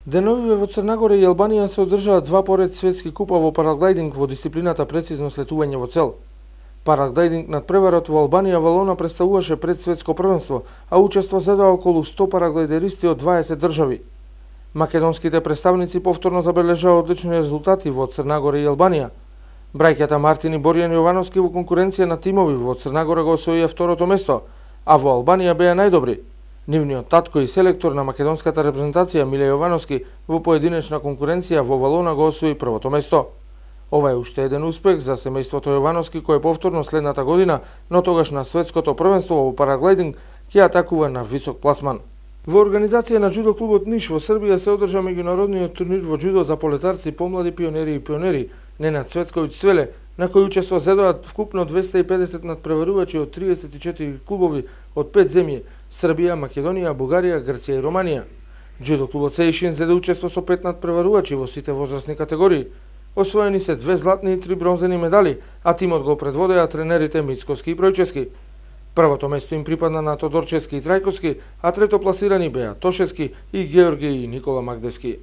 Деновиве во Црнагора и Албанија се одржаа два поред светски купа во параглайдинг во дисциплината прецизно слетување во цел. Параглайдинг над преварот во Албанија Валона представуваше пред светско првенство, а учество зедоа околу 100 параглайдеристи од 20 држави. Македонските представници повторно забележаа одлични резултати во Црнагора и Албанија. Браќата Мартин и Борјан Јовановски во конкуренција на тимови во Црнагора го освоија второто место, а во Албанија беа најдобри. Нивниот татко и селектор на македонската репрезентација Миле Јовановски во поединечна конкуренција во Валона го освои првото место. Ова е уште еден успех за семејството Јовановски кој повторно следната година, но тогаш на светското првенство во параглайдинг, ќе атакува на висок пласман. Во организација на џудо клубот Ниш во Србија се одржа меѓународниот турнир во џудо за полетарци, помлади пионери и пионери Ненад Цветковиќ Свеле, на кој учество зедоа вкупно 250 надпреварувачи од 34 клубови од 5 земји: Србија, Македонија, Бугарија, Грција и Романија. Џудо клубот Сеишин зеде учество со 5 надпреварувачи во сите возрастни категории. Освоени се 2 златни и 3 бронзени медали, а тимот го предводеа тренерите Мицковски и Бројчевски. Првото место им припадна на Тодорчевски и Трајковски, а трето пласирани беа Тошевски и Георги и Никола Магдевски.